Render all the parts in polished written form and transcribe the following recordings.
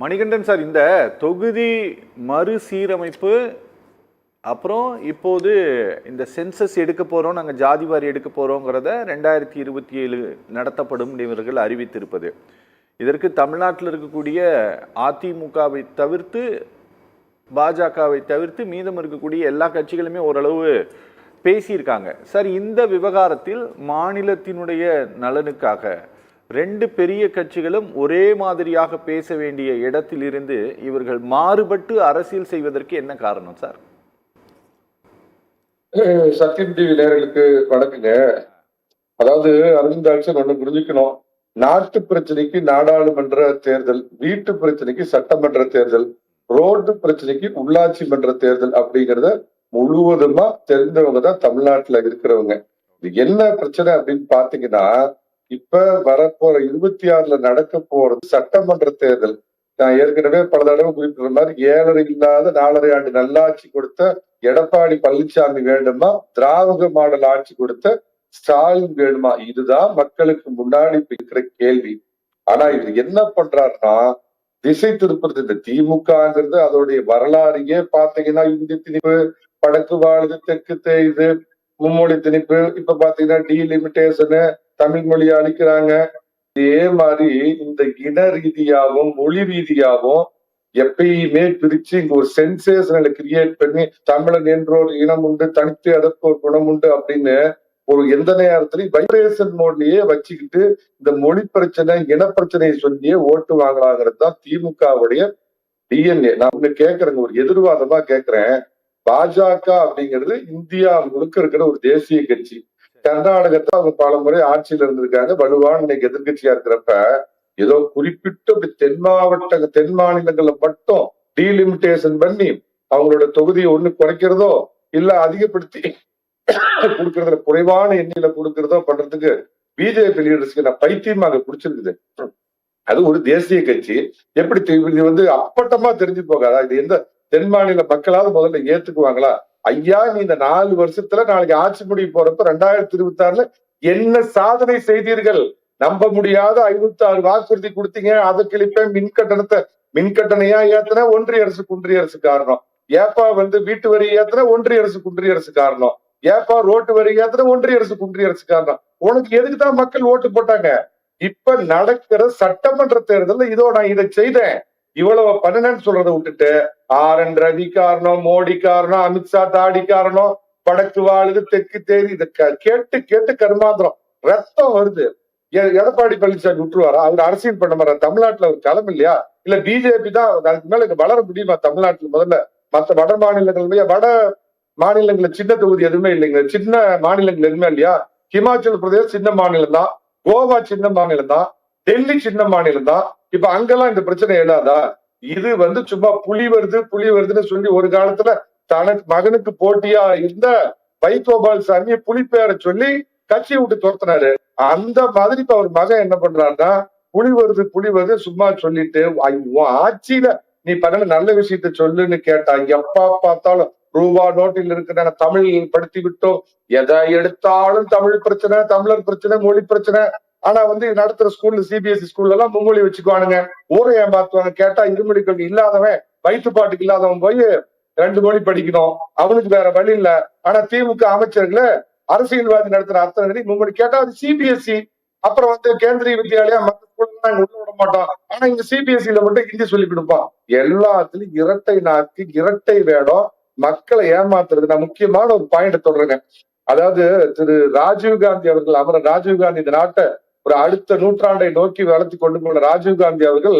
Manikandan sir, இந்த தொகுதி மறுசீரமைப்பு அப்புறம் இப்போது இந்த சென்சஸ் எடுக்க போகிறோம், நாங்கள் ஜாதிவாரி எடுக்க போகிறோங்கிறத 2027 நடத்தப்படும் இவர்கள் அறிவித்திருப்பது. இதற்கு தமிழ்நாட்டில் இருக்கக்கூடிய அதிமுகவை தவிர்த்து, பாஜகவை தவிர்த்து மீதம் இருக்கக்கூடிய எல்லா கட்சிகளுமே ஓரளவு பேசியிருக்காங்க. சார், இந்த விவகாரத்தில் மாநிலத்தினுடைய நலனுக்காக ரெண்டு பெரிய கட்சிகளும் ஒரே மாதிரியாக பேச வேண்டிய இடத்திலிருந்து இவர்கள் மாறுபட்டு அரசியல் செய்வதற்கு என்ன காரணம் சார்? சத்தியம் டிவி நேயர்களுக்கு வணக்கங்க. அதாவது அரவிந்த் ஆட்சி ஒண்ணு புரிஞ்சுக்கணும். நாட்டு பிரச்சனைக்கு நாடாளுமன்ற தேர்தல், வீட்டு பிரச்சனைக்கு சட்டமன்ற தேர்தல், ரோடு பிரச்சனைக்கு உள்ளாட்சி மன்ற தேர்தல் அப்படிங்கிறத முழுவதுமா தெரிந்தவங்க தான் தமிழ்நாட்டுல இருக்கிறவங்க. இது என்ன பிரச்சனை அப்படின்னு பாத்தீங்கன்னா, இப்ப வரப்போற 26ல நடக்க போறது சட்டமன்ற தேர்தல். நான் ஏற்கனவே பல தடவை குறிப்பிட்ட மாதிரி 7.5 இல்லாத 4.5 ஆண்டு நல்லாட்சி கொடுத்த எடப்பாடி பழனிசாமி வேண்டுமா, திராவிட மாடல் ஆட்சி கொடுத்த ஸ்டாலின் வேணுமா? இதுதான் மக்களுக்கு முன்னாடி இருக்கிற கேள்வி. ஆனா இது என்ன பண்றாருன்னா, திசை திருப்புறது. இந்த திமுகங்கிறது அதோடைய வரலாறையே பாத்தீங்கன்னா, இந்தி திணிப்பு, வடக்கு வாழுது, தெற்கு தேயுது, மும்மொழி திணிப்பு, இப்ப பாத்தீங்கன்னா டீலிமிட்டேஷனு, தமிழ் மொழியை அழிக்கிறாங்க. இதே மாதிரி இந்த இன ரீதியாகவும் மொழி ரீதியாகவும் எப்பயுமே பிரிச்சு இங்க ஒரு சென்சேஷனலை கிரியேட் பண்ணி தமிழன் என்ற ஒரு இனம் உண்டு, தனித்து அதற்கு ஒரு குணம் உண்டு அப்படின்னு ஒரு எந்த நேரத்திலையும் வைப்ரேஷன் மோட்லயே வச்சுக்கிட்டு இந்த மொழி பிரச்சனை, இன பிரச்சனையை சொல்லியே ஓட்டு வாங்கலாங்கிறது தான் திமுகவுடைய டிஎன்ஏ. நான் ஒண்ணு கேட்கறேங்க, ஒரு எதிர்வாதமா கேட்கிறேன். பாஜக அப்படிங்கிறது இந்தியா முழுக்க இருக்கிற ஒரு தேசிய கட்சி. கர்நாடகத்தை அவங்க பல முறை ஆட்சியில இருந்திருக்காங்க, வலுவான இன்னைக்கு எதிர்கட்சியா இருக்கிறப்ப ஏதோ குறிப்பிட்ட தென் மாநிலங்கள்ல மட்டும் டீலிமிட்டேஷன் பண்ணி அவங்களோட தொகுதியை ஒண்ணு குறைக்கிறதோ இல்ல அதிகப்படுத்தி கொடுக்கறதுல குறைவான எண்ணில கொடுக்கறதோ பண்றதுக்கு பிஜேபி லீடர்ஸ்க்கு நான் பைத்தியமாக பிடிச்சிருக்குது. அது ஒரு தேசிய கட்சி. எப்படி இது வந்து அப்பட்டமா தெரிஞ்சு போகாதா? இது எந்த தென் மாநில மக்களாவது முதல்ல ஏத்துக்குவாங்களா? ஐயா, நீ இந்த 4 வருஷத்துல நாளைக்கு ஆட்சி முடிவு போறப்ப 2026ல என்ன சாதனை செய்தீர்கள்? நம்ப முடியாத 56 வாக்குறுதி கொடுத்தீங்க. அதை கிழிப்ப மின்கட்டணையா ஏத்தன ஒன்றிய அரசு காரணம். ஏப்பா வீட்டு வரி ஏத்தன ஒன்றிய அரசு காரணம். ஏப்பா ரோட்டு வரி ஏத்தன ஒன்றிய அரசு காரணம். உனக்கு எதுக்குதான் மக்கள் ஓட்டு போட்டாங்க? இப்ப நடக்கிற சட்டமன்ற தேர்தல்ல இதோ நான் இதை செய்தேன், இவ்வளவு பண்ணுன்னு சொல்றதை விட்டுட்டு RN ரவி காரணம், மோடி காரணம், அமித்ஷா தாடி காரணம், வடக்கு வாழுது, தெற்கு தேதி, இதை கேட்டு கேட்டு கருமாந்திரம் ரத்தம் வருது. எடப்பாடி பழனிசாமி விட்டுருவாரா? அவர் அரசியல் பண்ண மாட்டார். தமிழ்நாட்டுல ஒரு களம் இல்லையா? இல்ல பிஜேபி தான் அதுக்கு மேல வளர முடியுமா தமிழ்நாட்டுல? முதல்ல மற்ற வட மாநிலங்கள்ல சின்ன தொகுதி எதுவுமே இல்லைங்க, சின்ன மாநிலங்கள் எதுவுமே இல்லையா? ஹிமாச்சல் பிரதேஷ் சின்ன மாநிலம் தான், கோவா சின்ன மாநிலம் தான், டெல்லி சின்ன மாநிலம் தான். இப்ப அங்கெல்லாம் இந்த பிரச்சனை எழாதா? இது சும்மா புலி வருதுன்னு சொல்லி ஒரு காலத்துல தனக்கு மகனுக்கு போட்டியா இருந்த வைகோபால் சாமியை புலிப்பேரை சொல்லி கட்சியை விட்டு துரத்தினாரு. அந்த மாதிரி இப்ப அவர் மகன் என்ன பண்றாருன்னா, புலி வருது சும்மா சொல்லிட்டு ஆட்சியில நீ பண்ண நல்ல விஷயத்த சொல்லுன்னு கேட்டா, எப்பா பார்த்தாலும் ரூபா நோட்டில் இருக்கிற தமிழ் படுத்தி விட்டோம், எதை எடுத்தாலும் தமிழ் பிரச்சனை, தமிழர் பிரச்சனை, மொழி பிரச்சனை. ஆனா நடத்துற ஸ்கூல்ல, சிபிஎஸ்இ ஸ்கூல்ல எல்லாம் மும்மொழி வச்சுக்குவானுங்க, ஊரை ஏமாத்துவாங்க. கேட்டா இருமொழி கொள்கை இல்லாதவன், வயிற்றுப்பாட்டுக்கு இல்லாதவன் போய் 2 மொழி படிக்கணும், அவனுக்கு வேற வழி இல்ல. ஆனா திமுக அமைச்சர்களை அரசியல்வாதி நடத்துற அத்தனை மும்மொழி கேட்டா அது சிபிஎஸ்இ. அப்புறம் கேந்திரிய வித்யாலயா மற்ற ஸ்கூல்ல நாங்க உள்ள விட மாட்டோம், ஆனா இங்க சிபிஎஸ்இல மட்டும் ஹிந்தி சொல்லி கொடுப்பான். எல்லாத்துலயும் இரட்டை நாக்கு, இரட்டை வேடம், மக்களை ஏமாத்துறது. நான் முக்கியமான ஒரு பாயிண்ட் சொல்றேங்க. அதாவது திரு ராஜீவ்காந்தி அவர்கள், அமரர் ராஜீவ்காந்தி, இந்த நாட்டை ஒரு அடுத்த நூற்றாண்டை நோக்கி வளர்த்தி கொண்டு போன ராஜீவ்காந்தி அவர்கள்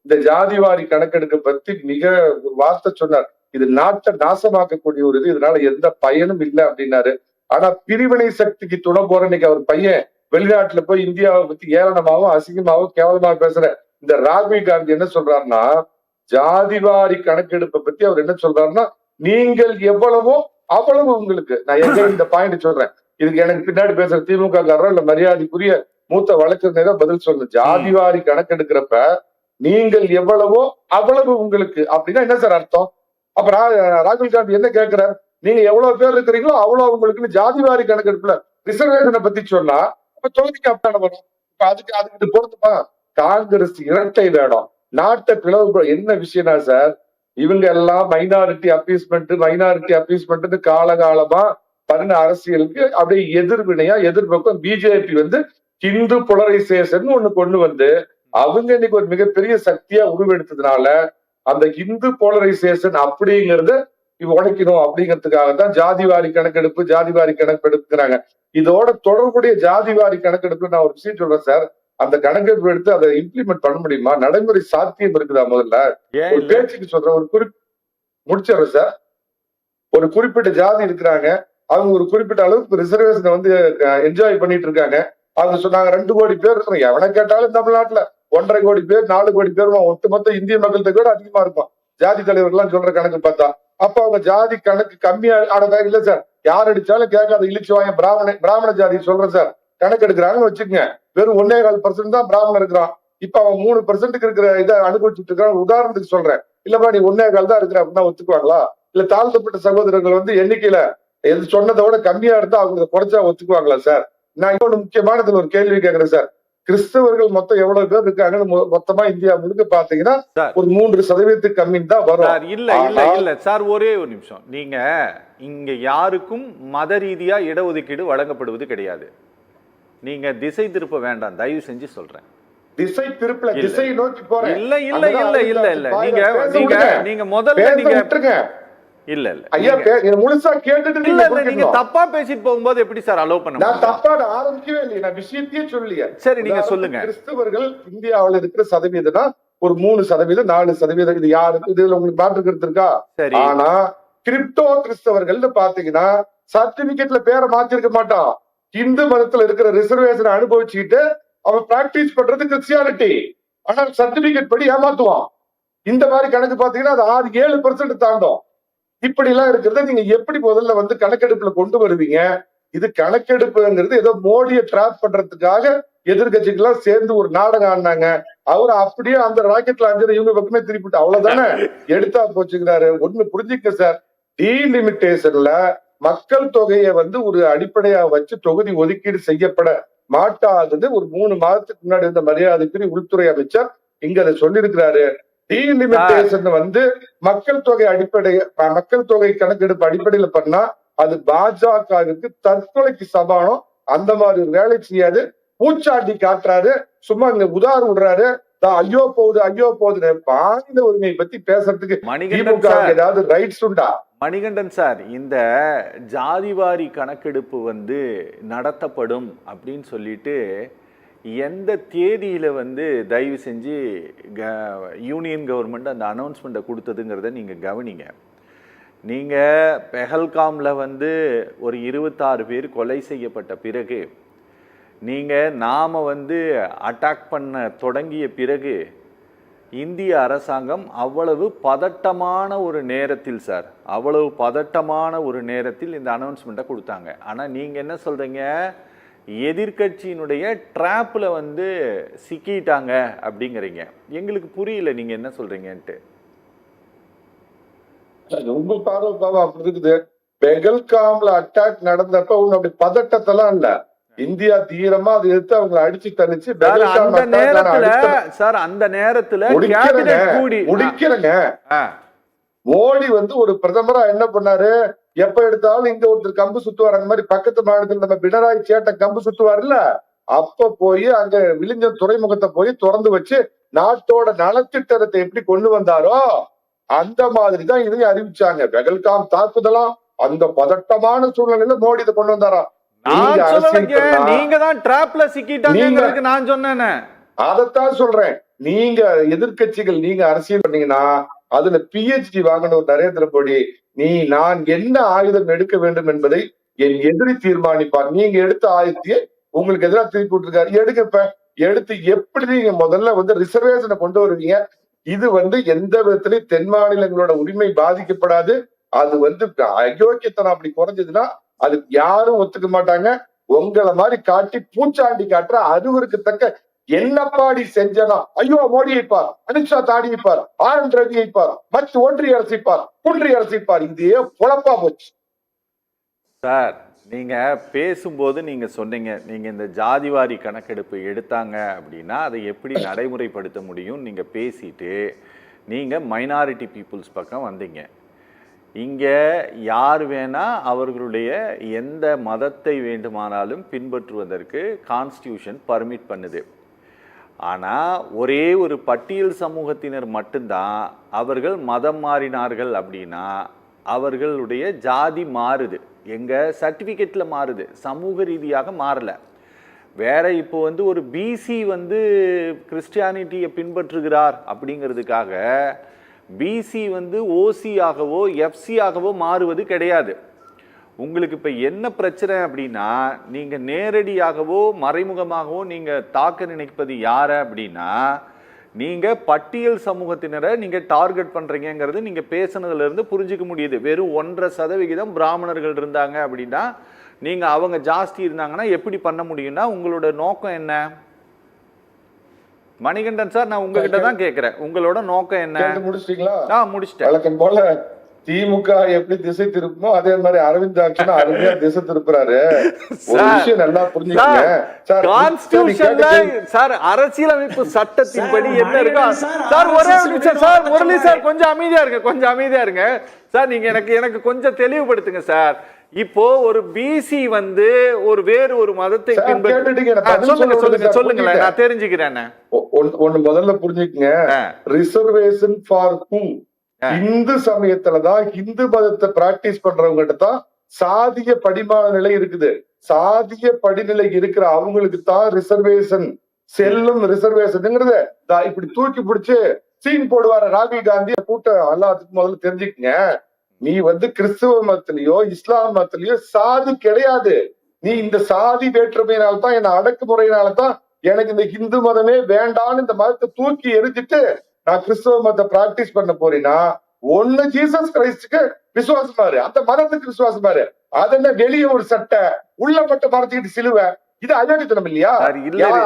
இந்த ஜாதிவாரி கணக்கெடுக்க பத்தி மிக ஒரு வார்த்தை சொன்னார். இது நாட்டை நாசமாக்கக்கூடிய ஒரு இது, இதனால எந்த பயனும் இல்லை அப்படின்னாரு. ஆனா பிரிவினை சக்திக்கு துணை போற இன்னைக்கு அவர் பையன் வெளிநாட்டுல போய் இந்தியாவை பத்தி ஏளனமாவும் அசிங்கமாவும் கேவலமாக பேசுற இந்த ராகுல் காந்தி என்ன சொல்றாருன்னா, ஜாதிவாரி கணக்கெடுப்பை பத்தி அவர் என்ன சொல்றாருன்னா, நீங்கள் எவ்வளவோ அவ்வளவு உங்களுக்கு. நான் எங்க இந்த பாயிண்ட் சொல்றேன், இதுக்கு எனக்கு பின்னாடி பேசுற திமுக காரோ இல்ல மரியாதைக்குரிய மூத்த வழக்கறிஞரோ பதில் சொல்லு. ஜாதிவாரி கணக்கெடுக்கிறப்ப நீங்கள் எவ்வளவோ அவ்வளவு உங்களுக்கு அப்படின்னா என்ன சார் அர்த்தம்? அப்புறம் ராகுல் காந்தி என்ன கேட்கிறார், நீங்க எவ்வளவு பேர் இருக்கிறீங்களோ அவ்வளவு உங்களுக்குன்னு ஜாதிவாரி கணக்கெடுப்புல ரிசர்வேஷனை பத்தி சொன்னா அப்ப தொகுதிக்கு அப்படியான வரும். இப்ப அதுக்கு பொறுத்துப்பா காங்கிரஸ் இரட்டை வேடம். நாட்டை பிளவு என்ன விஷயம்னா சார், இவங்க எல்லாம் மைனாரிட்டி அப்பீஸ்மெண்ட் காலகாலமா பண்ண அரசியலுக்கு அப்படியே எதிர்வினையா எதிர்பக்கம் பிஜேபி வந்து ஹிந்து போலரைசேஷன் ஒண்ணு கொண்டு வந்து அவங்க இன்னைக்கு ஒரு மிகப்பெரிய சக்தியா உருவெடுத்ததுனால அந்த ஹிந்து போலரைசேஷன் அப்படிங்கறத உடைக்கணும் அப்படிங்கிறதுக்காக தான் ஜாதிவாரி கணக்கெடுப்புங்கிறாங்க. இதோட தொடர்புடைய ஜாதிவாரி கணக்கெடுப்பு நான் ஒரு விஷயம் சொல்றேன் சார். அந்த கணக்கெடுப்பு எடுத்து அதை இம்ப்ளிமெண்ட் பண்ண முடியுமா? நடைமுறை சாத்தியம் இருக்குதா? முதல்ல ஒரு பேச்சுக்கு சொல்றேன், முடிச்சிடுறேன் சார். ஒரு குறிப்பிட்ட ஜாதி இருக்கிறாங்க, அவங்க ஒரு குறிப்பிட்ட அளவுக்கு ரிசர்வேஷனை வந்து என்ஜாய் பண்ணிட்டு இருக்காங்க. அவங்க சொன்னாங்க 2 கோடி பேர் இருக்கிறாங்க. எவனை கேட்டாலும் தமிழ்நாட்டுல 1.5 கோடி பேர் 4 கோடி பேர் ஒட்டுமொத்த இந்திய மக்கள்கிட்ட கூட அதிகமா இருக்கும் ஜாதி தலைவர்கள்லாம் சொல்ற கணக்கு பார்த்தா. அப்ப அவங்க ஜாதி கணக்கு கம்மியா இல்ல சார், யார் அடிச்சாலும் கேட்காத இழிச்சுவாங்க பிராமண ஜாதி சொல்றேன் சார். கணக்கு எடுக்கிறாங்கன்னு வச்சுக்கோங்க, வெறும் 1.25% தான் பிராமணன் இருக்கிறான். இப்ப அவன் 3% இருக்கிற இதை அனுபவிச்சுட்டு இருக்கான். உதாரணத்துக்கு சொல்றேன், இல்லப்பா நீ 1.25 தான் இருக்கிற அப்படின்னா ஒத்துக்குவாங்களா? இல்ல தாழ்த்தப்பட்ட சகோதரர்கள் வந்து எண்ணிக்கையில எது சொன்னதை விட கம்மியா இருந்தா அவங்க குறைச்சா ஒத்துக்குவாங்களா சார்? நான் இன்னொரு முக்கியமானதுல ஒரு கேள்வி கேட்கிறேன் சார். கிறிஸ்தவர்கள் மொத்தம் எவ்வளவு பேர் இருக்காங்கன்னு மொத்தமா இந்தியா முழுக்க பாத்தீங்கன்னா ஒரு 3% கம்மின்னு தான் வரும். இல்ல சார், ஒரே ஒரு நிமிஷம். நீங்க இங்க யாருக்கும் மத ரீதியா இடஒதுக்கீடு வழங்கப்படுவது கிடையாது. நீங்க திசை திருப்ப வேண்டாம், தயவு செஞ்சு சொல்றேன். திசை திருப்பல, திசை நோக்கி போறேன். இல்ல நீங்க முதல்ல நீங்க இல்ல ஐயா முழுசா கேட்டுட்டு நீங்க தப்பா பேசிட்டு போகும்போது எப்படி சார் அலோவ் பண்ண? நான் தப்பா ஆரம்பிக்கவே இல்லையே, நான் விஷயத்தையே சொல்லலையே. சரி நீங்க சொல்லுங்க. கிறிஸ்தவர்கள் இந்தியாவில் இருக்கிற சதவீதம்னா ஒரு 3%, 4%. இது யாருக்கு இதுல உங்களுக்கு மாற்றுக்கிறது இருக்கா? ஆனா கிரிப்டோ கிறிஸ்தவர்கள் பாத்தீங்கன்னா சர்டிபிகேட்ல பேரை மாத்திருக்க மாட்டான். இந்து மதத்துல இருக்கிற ரிசர்வேஷன் அனுபவிச்சுக்கிட்டு அவன் பிராக்டிஸ் பண்றது கிறிஸ்டியானிட்டி. ஆனால் சர்டிபிகேட் படி ஏமாத்துவான். இந்த மாதிரி கணக்கு பாத்தீங்கன்னா அது 6-7% தாண்டும். இப்படி எல்லாம் இருக்கிறத நீங்க எப்படி முதல்ல வந்து கணக்கெடுப்புல கொண்டு வருவீங்க? இது கணக்கெடுப்புங்கிறது ஏதோ மோடியை டிராப் பண்றதுக்காக எதிர்கட்சிகள் எல்லாம் சேர்ந்து ஒரு நாடகம் ஆடினாங்க. அவரு அப்படியே அந்த ராக்கெட்ல அஞ்சு இவங்க பக்கமே திருப்பிட்டு அவ்வளவுதானே எடுத்தா போச்சுக்கிறாரு. ஒண்ணு புரிஞ்சுக்க சார், டீலிமிட்டேஷன்ல மக்கள் தொகையை வந்து ஒரு அடிப்படையா வச்சு தொகுதி ஒதுக்கீடு செய்யப்பட மாட்டாதது ஒரு 3 மாதத்துக்கு முன்னாடி இருந்த மரியாதைக்குரிய உள்துறை அமைச்சர் இங்க அதை சொல்லியிருக்கிறாரு. டீலிமிட்டேஷன் வந்து மக்கள் தொகை கணக்கெடுப்பு அடிப்படையில பண்ணா அது பாஜகவுக்கு தற்கொலைக்கு சமானம். அந்த மாதிரி ஒரு வேலை செய்யாது. பூச்சாண்டி காட்டுறாரு, சும்மா இங்க உதாரணம் விடுறாரு. ஐயோ போகுது மாநில உரிமையை பத்தி பேசுறதுக்கு ஏதாவது ரைட்ஸ் உண்டா? மணிகண்டன் சார், இந்த ஜாதிவாரி கணக்கெடுப்பு வந்து நடத்தப்படும் அப்படின்னு சொல்லிட்டு எந்த தேதியில வந்து தயவு செஞ்சு யூனியன் கவர்மெண்ட் அந்த அனௌன்ஸ்மெண்ட்டை கொடுத்ததுங்கிறத நீங்க கவனிங்க. நீங்க பெஹல்காம்ல வந்து ஒரு 26 பேர் கொலை செய்யப்பட்ட பிறகு, நீங்க நாம வந்து அட்டாக் பண்ண தொடங்கிய பிறகு இந்திய அரசாங்கம் அவ்வளவு பதட்டமான ஒரு நேரத்தில் சார், அவ்வளவு பதட்டமான ஒரு நேரத்தில் இந்த அனௌன்ஸ்மெண்ட்டை கொடுத்தாங்க. ஆனால் நீங்கள் என்ன சொல்கிறீங்க, எதிர்கட்சியினுடைய ட்ராப்பில் வந்து சிக்கிட்டாங்க அப்படிங்கிறீங்க. எங்களுக்கு புரியல நீங்கள் என்ன சொல்கிறீங்கன்ட்டு. ரொம்ப பார்வை அப்படி இருக்குது. பெஹல்காம்ல அட்டாக் நடந்தப்ப ஒண்ணு அப்படி பதட்டத்தெல்லாம் இல்ல, இந்தியா தீவிரமா அதை எடுத்து அவங்களை அடிச்சு தனிச்சு அந்த நேரத்துல முடிக்கிறேங்க. மோடி வந்து ஒரு பிரதமரா என்ன பண்ணாரு, எப்ப எடுத்தாலும் இங்க ஒருத்தர் கம்பு சுத்துவார். அந்த மாதிரி பக்கத்து மாநிலத்தில் நம்ம பினராயி சேட்டை கம்பு சுத்துவார் இல்ல, அப்ப போய் அங்க விழிஞ்சம் துறைமுகத்தை போய் திறந்து வச்சு நாட்டோட நலத்திட்டத்தை எப்படி கொண்டு வந்தாரோ அந்த மாதிரிதான் இதையும் அறிவிச்சாங்க. பெஹல்காம் தாக்குதலாம் அந்த பதட்டமான சூழ்நிலையில மோடி இதை கொண்டு வந்தாரா? நீங்க தான் டிராப்ல சிக்கிட்டாங்க நான் சொன்னேன். அதத்தான் சொல்றேன். நீங்க எதிர்கட்சிகள் நீங்க அரசியல் பண்ணீங்கன்னா அதுல PhD வாங்கணும் நரேந்திர மோடி. நான் என்ன ஆயுதம் எடுக்க வேண்டும் என்பதை என் எதிரி தீர்மானிப்பார். நீங்க எடுத்த ஆயுதத்தையே உங்களுக்கு எதிராக திருப்பி விட்டுருக்காரு. எடுக்கப்ப எடுத்து எப்படி நீங்க முதல்ல வந்து ரிசர்வேஷனை கொண்டு வருவீங்க? இது வந்து எந்த விதத்திலையும் தென் மாநிலங்களோட உரிமை பாதிக்கப்படாது. அது வந்து அயோக்கியத்தனம் அப்படி குறைஞ்சதுன்னா அது யாரும் ஒத்துக்க மாட்டாங்க. உங்களை மாதிரி காட்டி பூச்சாண்டி காட்டுற அறிவுக்கு தக்க என்னப்பாடி செஞ்சனா, ஐயோ மோடியை பார், அமித்ஷா தாடியை பார், RN ரவியை பார், மற்ற ஒன்றிய அரசை பார், ஒன்றிய அரசை பார், இதே பொழப்பா போச்சு சார். நீங்க பேசும்போது நீங்க சொன்னீங்க, நீங்க இந்த ஜாதிவாரி கணக்கெடுப்பு எடுத்தாங்க அப்படின்னா அதை எப்படி நடைமுறைப்படுத்த முடியும் நீங்க பேசிட்டு நீங்க மைனாரிட்டி பீப்புள்ஸ் பக்கம் வந்தீங்க. இங்க யார் வேணா அவர்களுடைய எந்த மதத்தை வேண்டுமானாலும் பின்பற்றுவதற்கு கான்ஸ்டியூஷன் பர்மிட் பண்ணுது. ஆனால் ஒரே ஒரு பட்டியல் சமூகத்தினர் மட்டும்தான் அவர்கள் மதம் மாறினார்கள் அப்படின்னா அவர்களுடைய ஜாதி மாறுது, எங்கள் சர்டிஃபிகேட்டில் மாறுது, சமூக ரீதியாக மாறலை. வேற இப்போ ஒரு பிசி கிறிஸ்டியானிட்டியை பின்பற்றுகிறார் அப்படிங்கிறதுக்காக பிசி ஓசி ஆகவோ எஃப்சி ஆகவோ மாறுவது கிடையாது. உங்களுக்கு இப்போ என்ன பிரச்சனை அப்படின்னா நீங்கள் நேரடியாகவோ மறைமுகமாகவோ நீங்கள் தாக்க நினைப்பது யார அப்படின்னா நீங்கள் பட்டியல் சமூகத்தினரை நீங்கள் டார்கெட் பண்ணுறீங்கிறது நீங்கள் பேசுனதுலேருந்து புரிஞ்சிக்க முடியுது. வெறும் 1% பிராமணர்கள் இருந்தாங்க அப்படின்னா நீங்கள் அவங்க ஜாஸ்தி இருந்தாங்கன்னா எப்படி பண்ண முடியும்னா உங்களோட நோக்கம் என்ன? மணிகண்டன் சார், நான் உங்ககிட்ட தான் கேட்குறேன், உங்களோட நோக்கம் என்ன? முடிச்சிட்டீங்களா? முடிச்சிட்டேன். வழக்கம் போல திமுக எப்படி திசை திருப்பமோ அதே மாதிரி அரவிந்த் ஆக்ஷன் அருமையா திசை திருப்புறாரு. ஒரு விஷயம் நல்லா புரிஞ்சுக்கங்க சார், அரசியலமைப்பு சட்டத்தின்படி என்ன இருக்கோ சார். ஒரே நிமிஷம் சார், முரளி சார் கொஞ்சம் அமைதியா இருங்க சார். நீங்க எனக்கு கொஞ்சம் தெளிவுபடுத்துங்க சார். இப்போ ஒரு பிசி ஒரு வேறு ஒரு மதத்தை சொல்லுங்க, நான் தெரிஞ்சுக்கிறேன். ஒண்ணு முதல்ல புரிஞ்சுக்கங்க, ரிசர்வேஷன் ஃபார் ஹூ? இந்து சமயத்துலதான் இந்து மதத்தை பிராக்டிஸ் பண்றவங்ககிட்ட தான் சாதிய படிமான நிலை இருக்குது. சாதிய படிநிலை இருக்கிற அவங்களுக்கு தான் ரிசர்வேஷன் செல்லும். ரிசர்வேஷன்ங்கிறத இப்படி தூக்கி பிடிச்சு சீன் போடுவாரு ராகுல் காந்தி. கூட்டம் எல்லாத்துக்கும் முதல்ல தெரிஞ்சுக்கங்க, நீ கிறிஸ்துவ மதத்திலயோ இஸ்லாம் மதத்திலயோ சாதி கிடையாது. நீ இந்த சாதி வேற்றுமையினால்தான், என்ன அடக்குமுறையினால்தான் எனக்கு இந்த இந்து மதமே வேண்டான்னு இந்த மதத்தை தூக்கி எரிஞ்சிட்டு நான் கிறிஸ்தவ மதத்தை பிராக்டிஸ் பண்ண போறேன்னா ஒண்ணு ஜீசஸ் கிரைஸ்டுக்கு விசுவாசமாரு, அந்த மதத்துக்கு விசுவாசமாரு. அதென்ன வெளியே ஒரு சட்டை, உள்ளப்பட்ட மரத்துக்கிட்டு சிலுவை, இது அயோக்கியத்தனம் இல்லையா?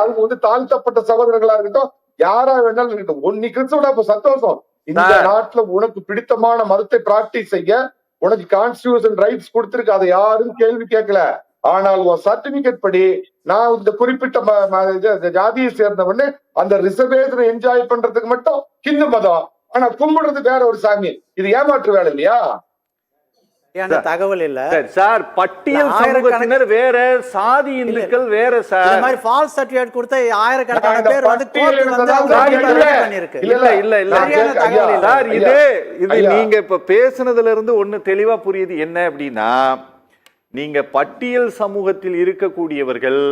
அவங்க தாழ்த்தப்பட்ட சகோதரர்களா இருக்கட்டும், யாரா வேணாலும் இருக்கட்டும், நீ கிறிஸ்தவனா இப்ப சந்தோஷம். இந்த நாட்டுல உனக்கு பிடித்தமான மதத்தை பிராக்டிஸ் செய்ய உனக்கு கான்ஸ்டிடியூஷன் ரைட்ஸ் கொடுத்திருக்கு, அதை யாரும் கேள்வி கேட்கல. ஆனால் உன் சர்டிபிகேட் படி நான் இந்த குறிப்பிட்ட ஜாதியை சேர்ந்தவன்னு அந்த ரிசர்வேஷனை என்ஜாய் பண்றதுக்கு மட்டும் இந்து மதம், ஆனா கும்பிடுறது வேற ஒரு சாமி. இது ஏமாற்று வேலை இல்லையா? தகவல் இல்ல சார். பட்டியல் சமூகத்தினர் வேற, சாதி இந்துக்கள் வேற சார். இந்த மாதிரி ஃபால்ஸ் சர்டிபிகேட் கொடுத்த ஆயிரக்கணக்கான பேர் சார். இது நீங்க இப்ப பேசுனதுல இருந்து ஒண்ணு தெளிவா புரியுது என்ன அப்படின்னா, நீங்க பட்டியல் சமூகத்தில் இருக்கக்கூடியவர்கள்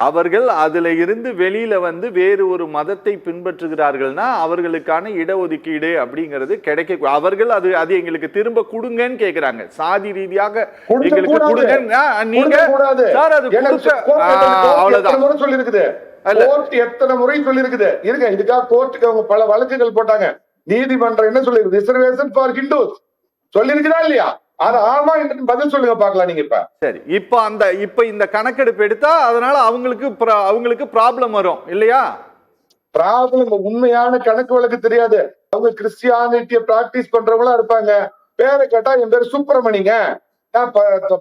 அவர்கள் அதுல இருந்து வெளியில வேறு ஒரு மதத்தை பின்பற்றுகிறார்கள்னா அவர்களுக்கான இடஒதுக்கீடு அப்படிங்கிறது கிடைக்க, அவர்கள் அது எங்களுக்கு திரும்ப கொடுங்கன்னு கேக்குறாங்க. சாதி ரீதியாக எங்களுக்கு கொடுங்க. நீங்க சார் அது அவ்வளவுதான் சொல்லிருக்குது. எத்தனை முறை சொல்லிருக்குது. இருங்க, இதுக்காக கோர்ட்டுக்கு அவங்க பல வழக்குகள் போட்டாங்க. நீதிமன்றம் என்ன சொல்லிருக்கு? ரிசர்வேஷன் ஃபார் ஹிந்துஸ் சொல்லிருக்குதா இல்லையா? அது ஆமா என்று பதில் சொல்லுங்க பாக்கலாம். நீங்க இப்ப சரி, இப்ப இந்த கணக்கெடுப்பு எடுத்தா அதனால அவங்களுக்கு ப்ராப்ளம் வரும் இல்லையா? ப்ராப்ளம் உண்மையான கணக்கு வழக்கு தெரியாது. அவங்க கிறிஸ்டியானிட்டியை பிராக்டிஸ் பண்றவங்களா இருப்பாங்க. பேரை கேட்டா என் பேரு சுப்பிரமணிங்க, நான்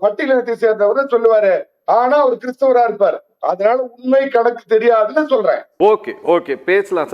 பட்டியலினத்தை சேர்ந்தவர் சொல்லுவாரு, ஆனா அவர் கிறிஸ்தவரா இருப்பார். அதனால உண்மை கணக்கு தெரியாதுன்னு சொல்றேன். ஓகே பேசலாம்.